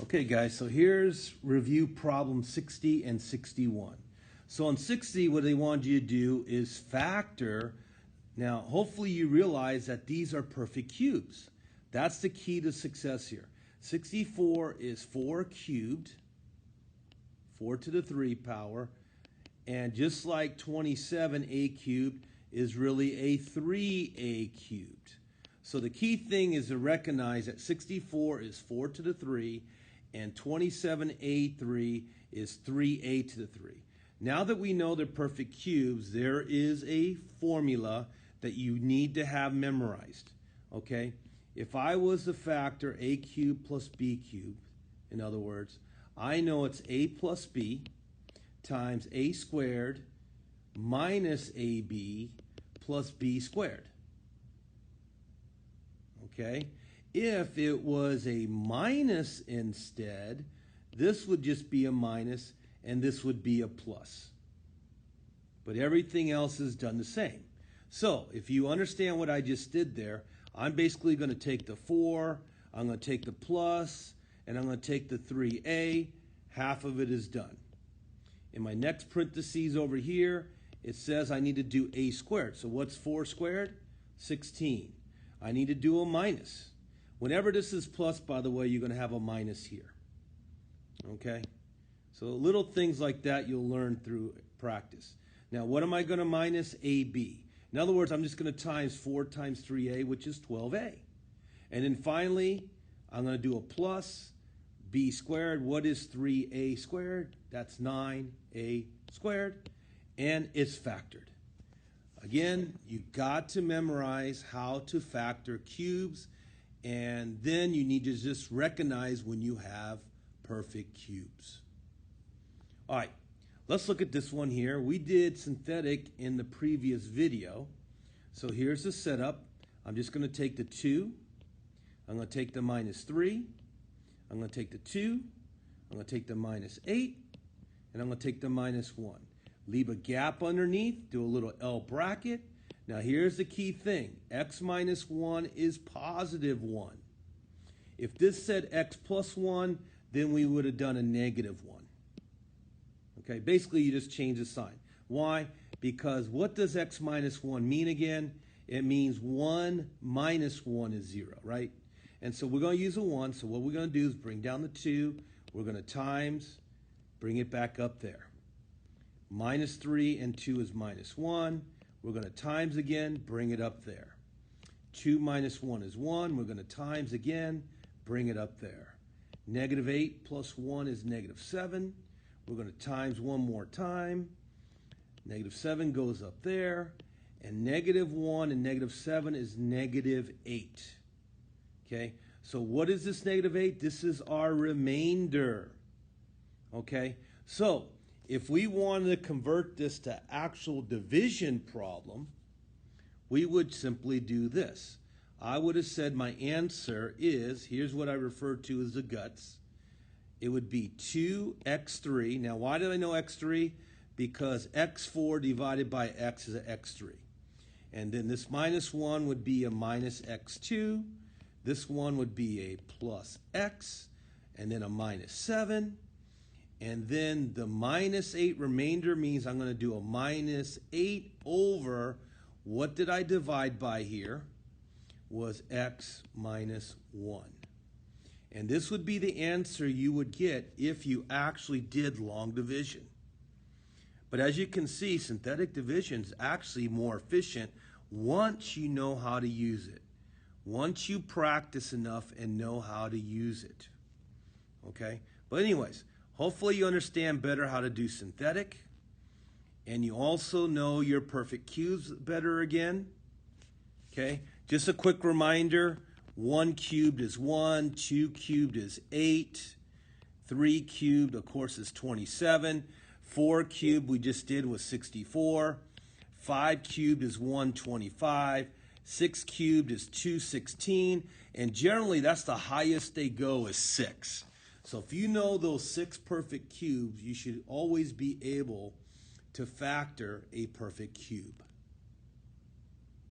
Okay guys, so here's review problem 60 and 61. So on 60, what they want you to do is factor. Now, hopefully you realize that these are perfect cubes. That's the key to success here. 64 is 4 cubed, 4 to the 3 power, and just like 27a cubed is really a 3a cubed. So the key thing is to recognize that 64 is 4 to the 3 and 27a3 is 3a to the 3. Now that we know they're perfect cubes, there is a formula that you need to have memorized, okay? If I was to factor a cubed plus b cubed, in other words, I know it's a plus b times a squared minus ab plus b squared, okay? If it was a minus instead, this would just be a minus and this would be a plus. But everything else is done the same. So if you understand what I just did there, I'm basically going to take the 4, I'm going to take the plus, and I'm going to take the 3a. Half of it is done. In my next parentheses over here, it says I need to do a squared. So what's 4 squared? 16. I need to do a minus. Whenever this is plus, by the way, you're going to have a minus here. Okay? So little things like that you'll learn through practice. Now, what am I going to minus? AB. In other words, I'm just going to times 4 times 3a, which is 12a. And then finally, I'm going to do a plus b squared. What is 3a squared? That's 9a squared. And it's factored. Again, you've got to memorize how to factor cubes. And then you need to just recognize when you have perfect cubes. All right, let's look at this one here. We did synthetic in the previous video. So here's the setup. I'm just going to take the 2. I'm going to take the minus 3. I'm going to take the 2. I'm going to take the minus 8. And I'm going to take the minus 1. Leave a gap underneath. Do a little L bracket. Now here's the key thing. X minus 1 is positive 1. If this said x plus 1, then we would have done a negative 1. Okay, basically you just change the sign. Why? Because what does x minus 1 mean again? It means 1 minus 1 is 0, right? And so we're going to use a 1. So what we're going to do is bring down the 2. We're going to times, bring it back up there. Minus 3 and 2 is minus 1. We're going to times again, bring it up there. 2 minus 1 is 1. We're going to times again, bring it up there. Negative 8 plus 1 is negative 7. We're going to times one more time. Negative 7 goes up there. And negative 1 and negative 7 is negative 8. Okay, so what is this negative 8? This is our remainder. Okay, so if we wanted to convert this to actual division problem, we would simply do this. I would have said my answer is, here's what I refer to as the guts. It would be 2x3. Now, why did I know x3? Because x4 divided by x is an x3. And then this minus 1 would be a minus x2. This one would be a plus x, and then a minus 7. And then the minus 8 remainder means I'm going to do a minus 8 over, what did I divide by here? Was x minus 1. And this would be the answer you would get if you actually did long division. But as you can see, synthetic division is actually more efficient once you know how to use it. Once you practice enough and know how to use it. Okay? But anyways, hopefully you understand better how to do synthetic, and you also know your perfect cubes better again. Okay, just a quick reminder, 1 cubed is 1, 2 cubed is 8, 3 cubed, of course, is 27, 4 cubed we just did was 64, 5 cubed is 125, 6 cubed is 216, and generally that's the highest they go is 6. So if you know those 6 perfect cubes, you should always be able to factor a perfect cube.